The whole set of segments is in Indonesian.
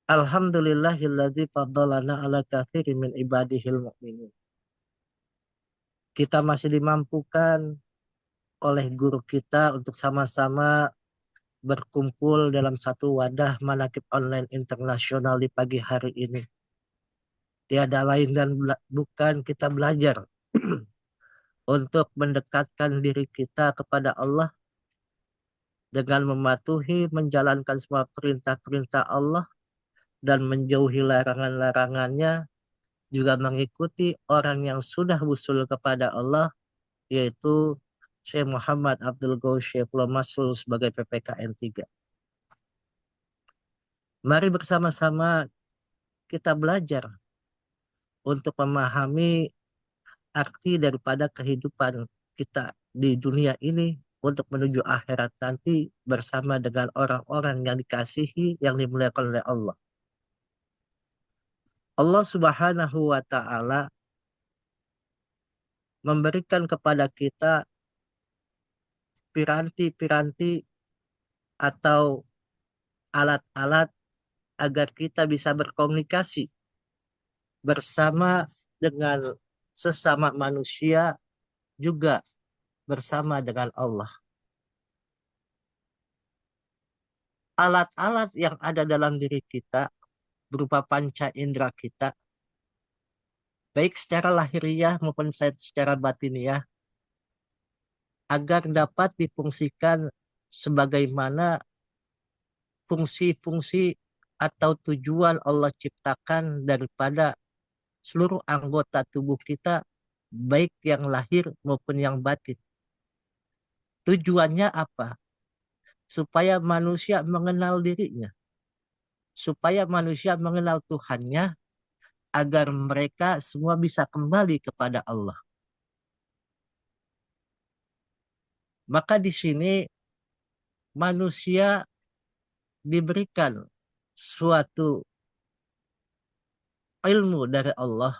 Alhamdulillahilladzi faddalana ala katsirin min ibadihil mu'minin. Kita masih dimampukan oleh guru kita untuk sama-sama berkumpul dalam satu wadah manakib online internasional di pagi hari ini. Tiada lain dan bukan kita belajar untuk mendekatkan diri kita kepada Allah dengan mematuhi menjalankan semua perintah-perintah Allah dan menjauhi larangan-larangannya, juga mengikuti orang yang sudah usul kepada Allah, yaitu Syekh Muhammad Abdul Ghawsi Masrur sebagai PPKN 3. Mari bersama-sama kita belajar untuk memahami arti daripada kehidupan kita di dunia ini untuk menuju akhirat nanti bersama dengan orang-orang yang dikasihi, yang dimuliakan oleh Allah. Allah Subhanahu wa Ta'ala memberikan kepada kita piranti-piranti atau alat-alat agar kita bisa berkomunikasi bersama dengan sesama manusia, juga bersama dengan Allah. Alat-alat yang ada dalam diri kita berupa panca indera kita, baik secara lahiriah maupun secara batiniah, agar dapat difungsikan sebagaimana fungsi-fungsi atau tujuan Allah ciptakan daripada seluruh anggota tubuh kita, baik yang lahir maupun yang batin. Tujuannya apa? Supaya manusia mengenal dirinya, supaya manusia mengenal Tuhannya, agar mereka semua bisa kembali kepada Allah. Maka di sini manusia diberikan suatu ilmu dari Allah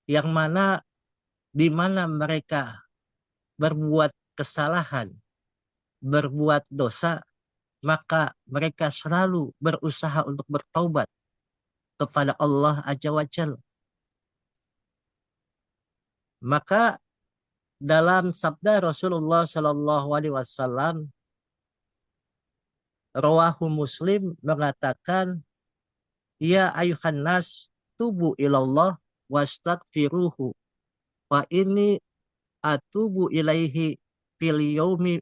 yang mana di mana mereka berbuat kesalahan, berbuat dosa, maka mereka selalu berusaha untuk bertaubat kepada Allah Azza wa Jalla. Maka dalam sabda Rasulullah Shallallahu Alaihi Wasallam, rawahu Muslim, mengatakan, ya ayuhan nas, tubu ilallah wastaghfiruhu, wa ini atubu ilaihi fil yaumi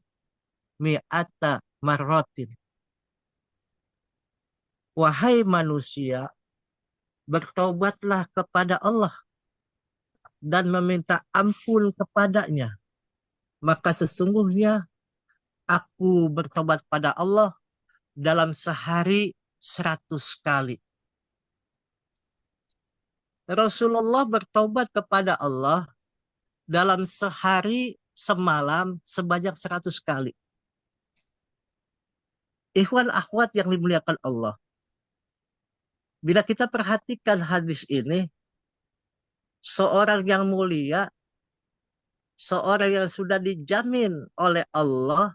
mi'ata marratin. Wahai manusia, bertaubatlah kepada Allah dan meminta ampun kepadanya. Maka sesungguhnya aku bertobat pada Allah dalam sehari 100 kali. Rasulullah bertobat kepada Allah dalam sehari semalam sebanyak 100 kali. Ikhwan akhwat yang dimuliakan Allah, bila kita perhatikan hadis ini, seorang yang mulia, seorang yang sudah dijamin oleh Allah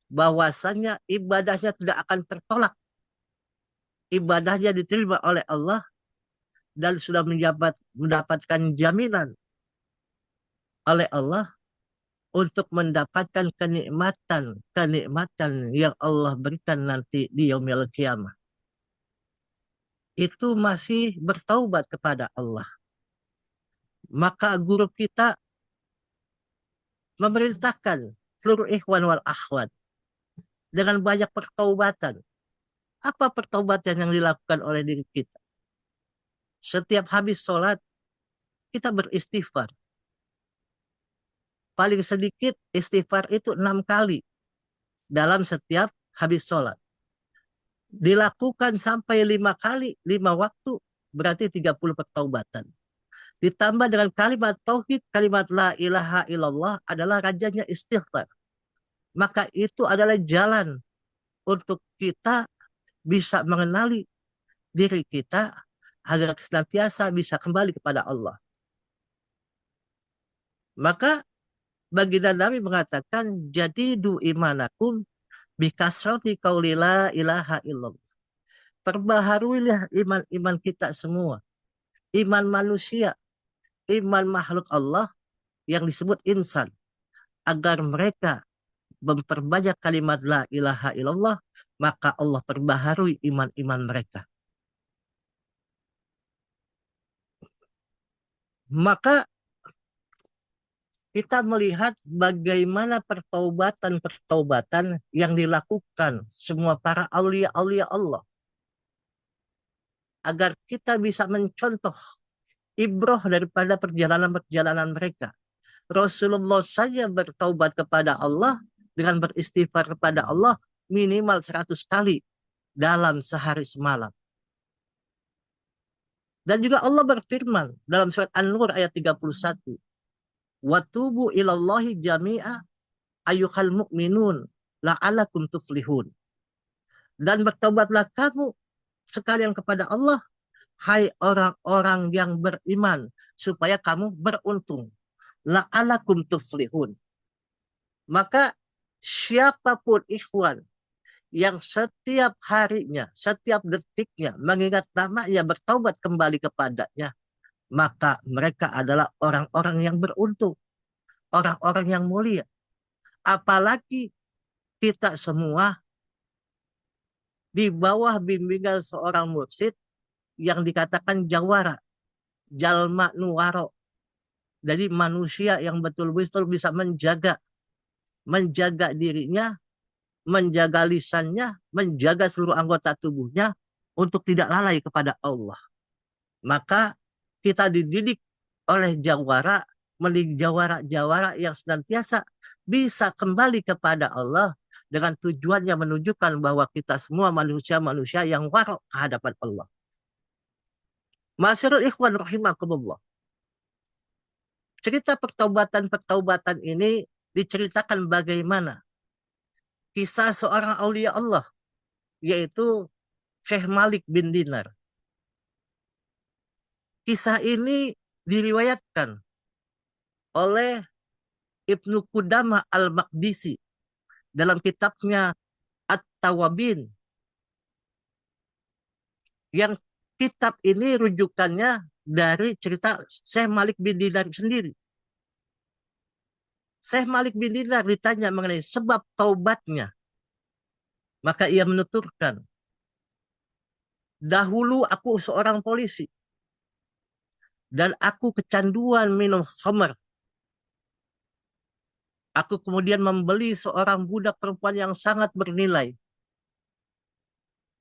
bahwasanya ibadahnya tidak akan tertolak, ibadahnya diterima oleh Allah, dan sudah mendapatkan jaminan oleh Allah untuk mendapatkan kenikmatan yang Allah berikan nanti di yaumil qiyamah. Itu masih bertaubat kepada Allah. Maka guru kita memerintahkan seluruh ikhwan wal akhwat dengan banyak pertaubatan. Apa pertaubatan yang dilakukan oleh diri kita? Setiap habis sholat, kita beristighfar. Paling sedikit istighfar itu 6 kali dalam setiap habis sholat. Dilakukan sampai 5 kali, 5 waktu, berarti 30 pertaubatan. Ditambah dengan kalimat tauhid, kalimat la ilaha illallah adalah rajanya istighfar. Maka itu adalah jalan untuk kita bisa mengenali diri kita agar senantiasa bisa kembali kepada Allah. Maka baginda Nabi mengatakan, jadidu imanakum Bikasrati qauli la ilaha illallah. Perbaharuilah iman-iman kita semua. Iman manusia, iman makhluk Allah yang disebut insan. Agar mereka memperbanyak kalimat la ilaha illallah, maka Allah perbaharui iman-iman mereka. Maka kita melihat bagaimana pertaubatan-pertaubatan yang dilakukan semua para aulia-aulia Allah. Agar kita bisa mencontoh ibroh daripada perjalanan-perjalanan mereka. Rasulullah saja bertaubat kepada Allah dengan beristighfar kepada Allah minimal 100 kali dalam sehari semalam. Dan juga Allah berfirman dalam surat An-Nur ayat 31. Watubu ilallahi jami'a ayyuhal mu'minun la'alakum tuflihun. Dan bertobatlah kamu sekalian kepada Allah, hai orang-orang yang beriman, supaya kamu beruntung. La'alakum tuflihun. Maka siapapun ikhwan yang setiap harinya, setiap detiknya mengingat namanya, bertaubat kembali kepadanya, maka mereka adalah orang-orang yang beruntung, orang-orang yang mulia. Apalagi kita semua di bawah bimbingan seorang mursyid yang dikatakan jawara, jalma nuwaro. Jadi manusia yang betul-betul bisa menjaga dirinya, menjaga lisannya, menjaga seluruh anggota tubuhnya untuk tidak lalai kepada Allah. Maka kita dididik oleh jawara, mendidik jawara-jawara yang senantiasa bisa kembali kepada Allah dengan tujuannya menunjukkan bahwa kita semua manusia-manusia yang warok ke hadapan Allah. Masyarul ikhwan rahimakumullah. Cerita pertaubatan-pertaubatan ini diceritakan bagaimana kisah seorang aulia Allah, yaitu Syekh Malik bin Dinar. Kisah ini diriwayatkan oleh Ibnu Qudamah Al-Maqdisi dalam kitabnya At-Tawabin. Yang kitab ini rujukannya dari cerita Syekh Malik bin Dinar sendiri. Syekh Malik bin Dinar ditanya mengenai sebab taubatnya. Maka ia menuturkan, dahulu aku seorang polisi dan aku kecanduan minum khamr. Aku kemudian membeli seorang budak perempuan yang sangat bernilai.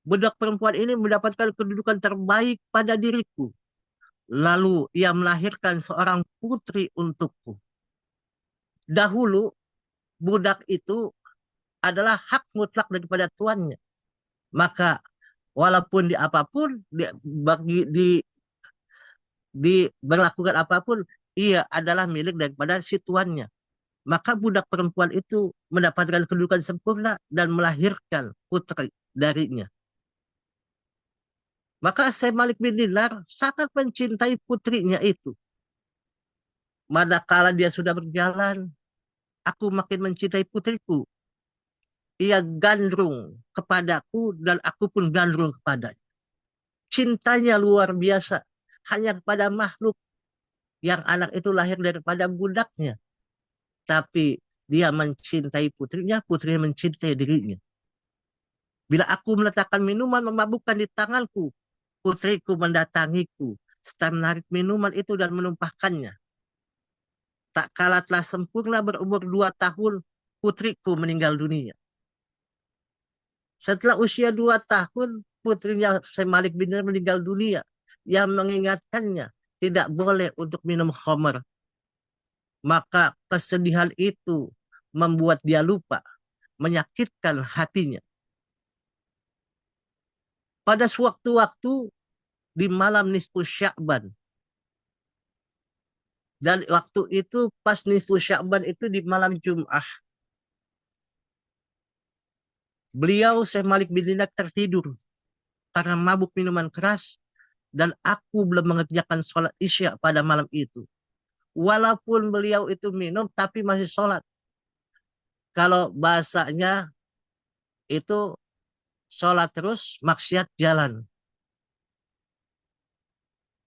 Budak perempuan ini mendapatkan kedudukan terbaik pada diriku. Lalu ia melahirkan seorang putri untukku. Dahulu budak itu adalah hak mutlak daripada tuannya. Maka walaupun di apapun, diberlakukan apapun, ia adalah milik daripada si tuannya. Maka budak perempuan itu mendapatkan kedudukan sempurna dan melahirkan putri darinya. Maka Syekh Malik bin Dinar sangat mencintai putrinya itu. Manakala dia sudah berjalan, aku makin mencintai putriku. Ia gandrung kepadaku dan aku pun gandrung kepadanya. Cintanya luar biasa. Hanya kepada makhluk yang anak itu lahir daripada budaknya. Tapi dia mencintai putrinya, putrinya mencintai dirinya. Bila aku meletakkan minuman memabukkan di tanganku, putriku mendatangiku, serta menarik minuman itu dan menumpahkannya. Tak kala telah sempurna berumur 2 tahun, putriku meninggal dunia. Setelah usia 2 tahun, putrinya Syekh Malik bin Dinar meninggal dunia. Yang mengingatkannya tidak boleh untuk minum khamr. Maka kesedihan itu membuat dia lupa, menyakitkan hatinya. Pada sewaktu-waktu di malam nisfu Sya'ban. Dan waktu itu pas nisfu Sya'ban itu di malam Jum'ah. Beliau Syekh Malik bin Dinar tertidur karena mabuk minuman keras dan aku belum mengerjakan sholat isya pada malam itu. Walaupun beliau itu minum tapi masih sholat. Kalau bahasanya itu sholat terus, maksiat jalan.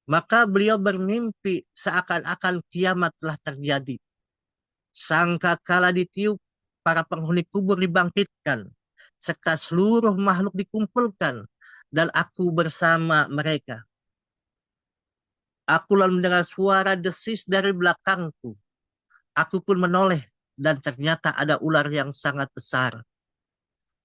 Maka beliau bermimpi seakan-akan kiamat telah terjadi. Sangka kala ditiup, para penghuni kubur dibangkitkan, serta seluruh makhluk dikumpulkan, dan aku bersama mereka. Aku lalu mendengar suara desis dari belakangku. Aku pun menoleh, dan ternyata ada ular yang sangat besar,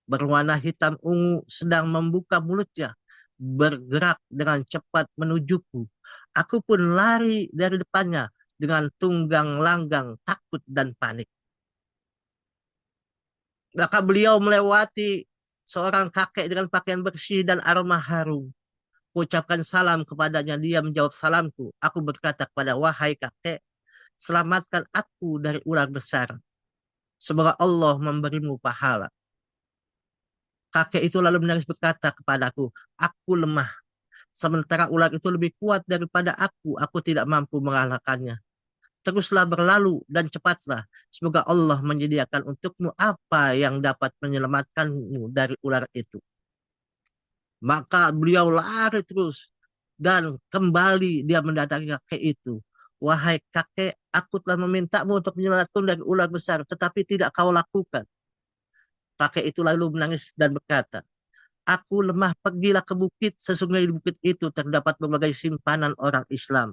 berwarna hitam ungu sedang membuka mulutnya, bergerak dengan cepat menujuku. Aku pun lari dari depannya dengan tunggang langgang, takut dan panik. Maka beliau melewati seorang kakek dengan pakaian bersih dan aroma harum. Ucapkan salam kepadanya, dia menjawab salamku. Aku berkata kepada, wahai kakek, selamatkan aku dari ular besar. Semoga Allah memberimu pahala. Kakek itu lalu menangis berkata kepadaku, aku lemah. Sementara ular itu lebih kuat daripada aku tidak mampu mengalahkannya. Teruslah berlalu dan cepatlah. Semoga Allah menyediakan untukmu apa yang dapat menyelamatkanmu dari ular itu. Maka beliau lari terus dan kembali dia mendatangi kakek itu. Wahai kakek, aku telah memintamu untuk menyelamatkan dari ular besar, tetapi tidak kau lakukan. Kakek itu lalu menangis dan berkata, aku lemah, pergilah ke bukit. Sesungguhnya di bukit itu terdapat berbagai simpanan orang Islam.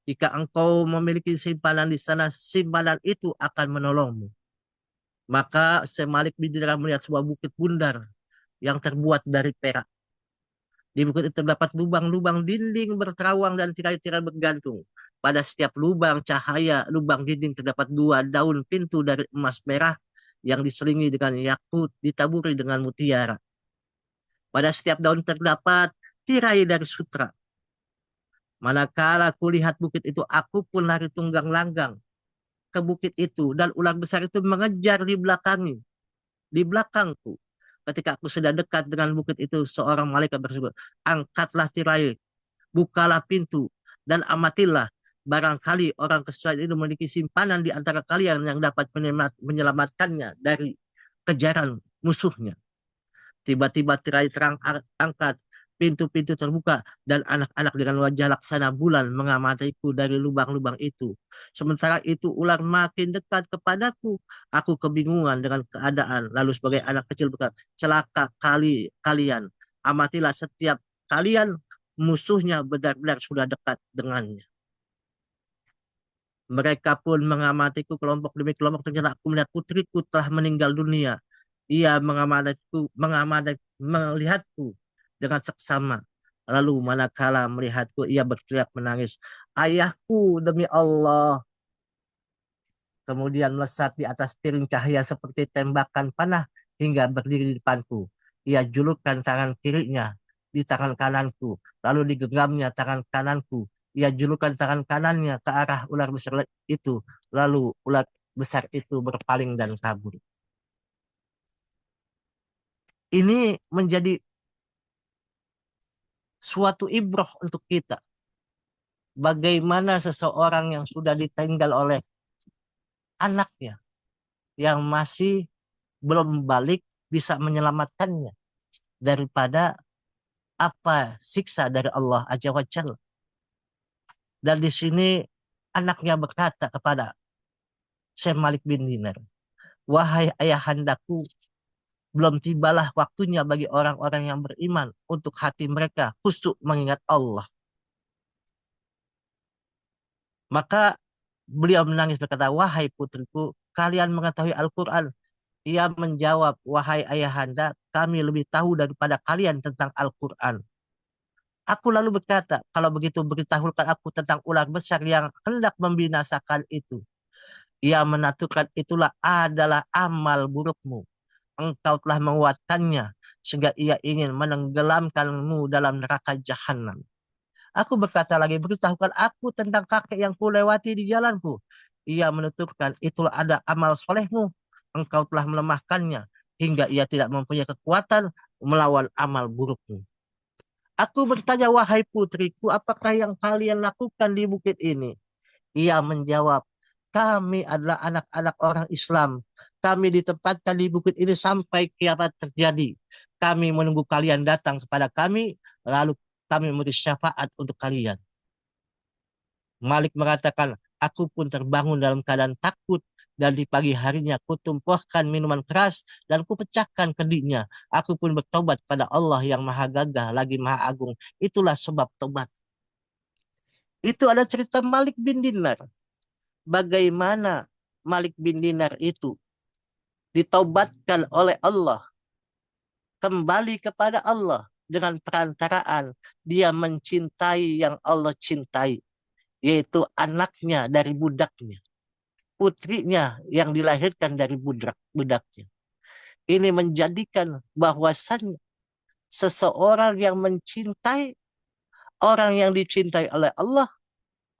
Jika engkau memiliki simpanan di sana, simpanan itu akan menolongmu. Maka Syekh Malik bin Dinar melihat sebuah bukit bundar yang terbuat dari perak. Di bukit itu terdapat lubang-lubang dinding berterawang dan tirai-tirai bergantung. Pada setiap lubang cahaya, lubang dinding terdapat dua daun pintu dari emas merah yang diselingi dengan yakut ditaburi dengan mutiara. Pada setiap daun terdapat tirai dari sutra. Manakala kulihat bukit itu, aku pun lari tunggang langgang ke bukit itu, dan ular besar itu mengejar di belakangku. Ketika aku sudah dekat dengan bukit itu, seorang malaikat berseru, angkatlah tirai, bukalah pintu, dan amatilah. Barangkali orang kesusahan itu memiliki simpanan di antara kalian yang dapat menyelamatkannya dari kejaran musuhnya. Tiba-tiba tirai terang angkat, pintu-pintu terbuka, dan anak-anak dengan wajah laksana bulan mengamatiku dari lubang-lubang itu. Sementara itu ular makin dekat kepadaku. Aku kebingungan dengan keadaan. Lalu sebagai anak kecil berkata, celaka kalian. Amatilah setiap kalian, musuhnya benar-benar sudah dekat dengannya. Mereka pun mengamatiku kelompok demi kelompok. Ternyata aku melihat putriku telah meninggal dunia. Ia melihatku dengan seksama. Lalu manakala melihatku, ia berteriak menangis, ayahku demi Allah. Kemudian melesat di atas piring cahaya seperti tembakan panah hingga berdiri di depanku. Ia julurkan tangan kirinya di tangan kananku. Lalu digenggamnya tangan kananku. Ia julurkan tangan kanannya ke arah ular besar itu. Lalu ular besar itu berpaling dan kabur. Ini menjadi suatu ibrah untuk kita. Bagaimana seseorang yang sudah ditinggal oleh anaknya, yang masih belum balik, bisa menyelamatkannya daripada apa siksa dari Allah Azza wa Jalla. Dan di sini anaknya berkata kepada Syekh Malik bin Dinar, wahai ayahandaku, belum tibalah waktunya bagi orang-orang yang beriman untuk hati mereka khusyuk mengingat Allah. Maka beliau menangis berkata, wahai putriku, kalian mengetahui Al-Quran. Ia menjawab, wahai ayahanda, kami lebih tahu daripada kalian tentang Al-Quran. Aku lalu berkata, kalau begitu beritahukan aku tentang ular besar yang hendak membinasakan itu. Ia menatukan itulah adalah amal burukmu. Engkau telah menguatkannya, sehingga ia ingin menenggelamkanmu dalam neraka jahanam. Aku berkata lagi, beritahukan aku tentang kakek yang kulewati di jalanku. Ia menuturkan, itulah ada amal solehmu. Engkau telah melemahkannya, hingga ia tidak mempunyai kekuatan melawan amal burukmu. Aku bertanya, wahai putriku, apakah yang kalian lakukan di bukit ini? Ia menjawab, kami adalah anak-anak orang Islam. Kami ditempatkan di bukit ini sampai kiamat terjadi. Kami menunggu kalian datang kepada kami, lalu kami memberi syafaat untuk kalian. Malik mengatakan, aku pun terbangun dalam keadaan takut dan di pagi harinya kutumpahkan minuman keras dan kupecahkan kediknya. Aku pun bertobat pada Allah yang maha gagah lagi maha agung. Itulah sebab tobat. Itu ada cerita Malik bin Dinar. Bagaimana Malik bin Dinar itu ditaubatkan oleh Allah, kembali kepada Allah dengan perantaraan dia mencintai yang Allah cintai, yaitu anaknya dari budaknya, putrinya yang dilahirkan dari budaknya. Ini menjadikan bahwasan seseorang yang mencintai orang yang dicintai oleh Allah,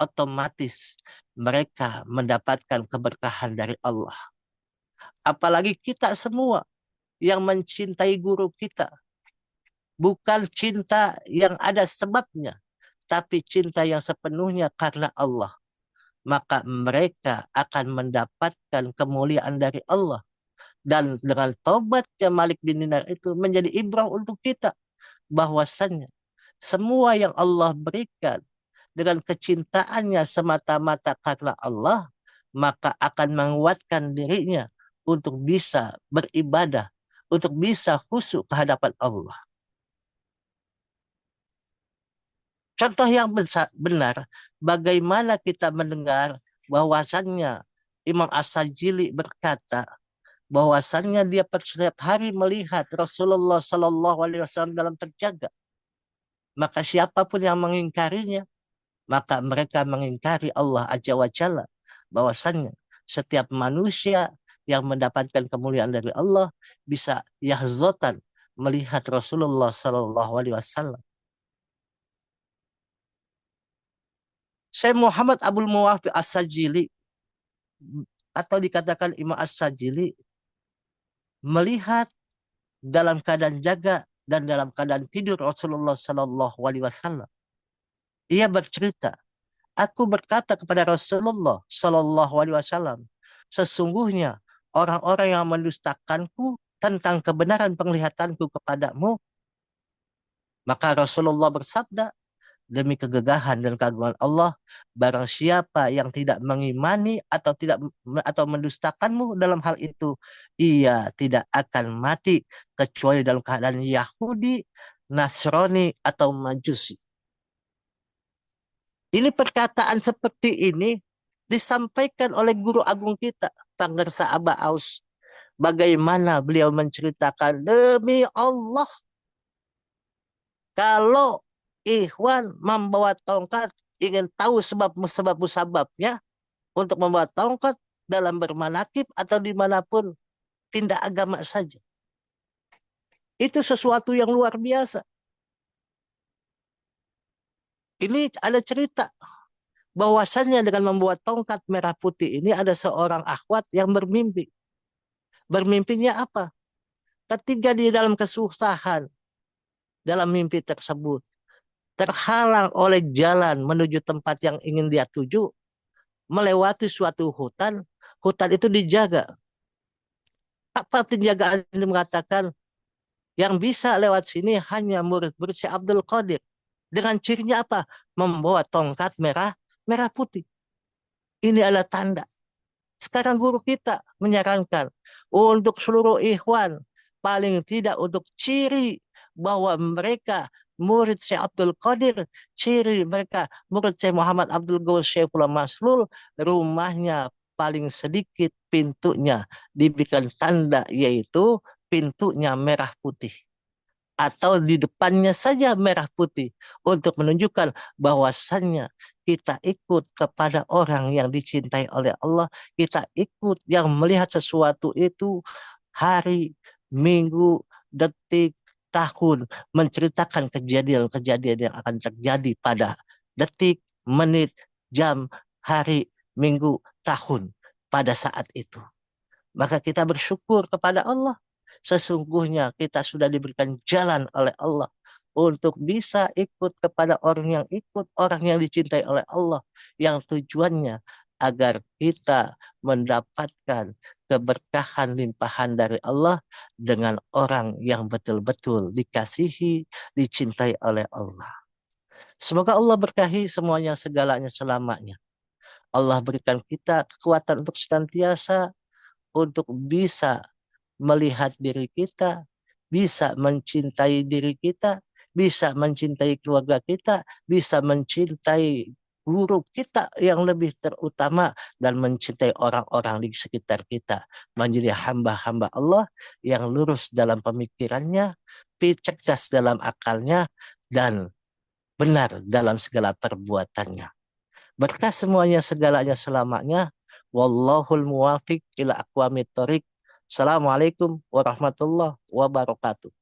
otomatis mereka mendapatkan keberkahan dari Allah. Apalagi kita semua yang mencintai guru kita, bukan cinta yang ada sebabnya, tapi cinta yang sepenuhnya karena Allah. Maka mereka akan mendapatkan kemuliaan dari Allah. Dan dengan tobatnya Malik bin Dinar itu menjadi ibrah untuk kita. Bahwasannya semua yang Allah berikan dengan kecintaannya semata-mata karena Allah, maka akan menguatkan dirinya untuk bisa beribadah, untuk bisa khusyuk ke hadapan Allah. Contoh yang benar, bagaimana kita mendengar bahwasannya Imam As-Sajili berkata bahwasannya dia setiap hari melihat Rasulullah Shallallahu Alaihi Wasallam dalam terjaga. Maka siapapun yang mengingkarinya, maka mereka mengingkari Allah Azza wa Jalla. Bahwasannya setiap manusia yang mendapatkan kemuliaan dari Allah bisa yahzotan melihat Rasulullah Shallallahu Alaihi Wasallam. Syekh Muhammad Abdul Muwaffiq As-Sajili atau dikatakan Imam As-Sajili melihat dalam keadaan jaga dan dalam keadaan tidur Rasulullah Shallallahu Alaihi Wasallam. Ia bercerita, aku berkata kepada Rasulullah Shallallahu Alaihi Wasallam, sesungguhnya orang-orang yang mendustakanku tentang kebenaran penglihatanku kepadamu, maka Rasulullah bersabda, demi kegagahan dan keagungan Allah, barang siapa yang tidak mengimani atau mendustakanmu dalam hal itu, ia tidak akan mati kecuali dalam keadaan Yahudi, Nasrani atau Majusi. Ini perkataan seperti ini disampaikan oleh guru agung kita, Pangersa Aba Aus. Bagaimana beliau menceritakan, demi Allah, kalau Ikhwan membawa tongkat, ingin tahu sebab musababnya untuk membawa tongkat dalam bermanakib atau dimanapun, pindah agama saja. Itu sesuatu yang luar biasa. Ini ada cerita bahwasannya dengan membuat tongkat merah putih ini ada seorang akhwat yang bermimpi. Bermimpinya apa? Ketika di dalam kesusahan, dalam mimpi tersebut, terhalang oleh jalan menuju tempat yang ingin dia tuju, melewati suatu hutan, hutan itu dijaga. Apa penjagaan ini mengatakan, yang bisa lewat sini hanya murid-murid Syekh Abdul Qadir. Dengan cirinya apa? Membawa tongkat merah, merah putih. Ini adalah tanda. Sekarang guru kita menyarankan untuk seluruh ikhwan, paling tidak untuk ciri bahwa mereka murid Syekh Abdul Qadir, ciri mereka murid Syekh Muhammad Abdul Ghaus Syekhul Maslul, rumahnya paling sedikit pintunya diberikan tanda, yaitu pintunya merah putih. Atau di depannya saja merah putih untuk menunjukkan bahwasannya kita ikut kepada orang yang dicintai oleh Allah, kita ikut yang melihat sesuatu itu hari, minggu, detik, tahun, menceritakan kejadian-kejadian yang akan terjadi pada detik, menit, jam, hari, minggu, tahun pada saat itu. Maka kita bersyukur kepada Allah. Sesungguhnya kita sudah diberikan jalan oleh Allah untuk bisa ikut kepada orang yang dicintai oleh Allah, yang tujuannya agar kita mendapatkan keberkahan limpahan dari Allah dengan orang yang betul-betul dikasihi, dicintai oleh Allah. Semoga Allah berkahi semuanya, segalanya, selamanya. Allah berikan kita kekuatan untuk senantiasa untuk bisa melihat diri kita, bisa mencintai diri kita, bisa mencintai keluarga kita, bisa mencintai guru kita yang lebih terutama, dan mencintai orang-orang di sekitar kita. Menjadi hamba-hamba Allah yang lurus dalam pemikirannya, cerdas dalam akalnya, dan benar dalam segala perbuatannya. Berkah semuanya, segalanya, selamanya. Wallahul muwafiq ila aqwamit thoriq. Assalamualaikum warahmatullahi wabarakatuh.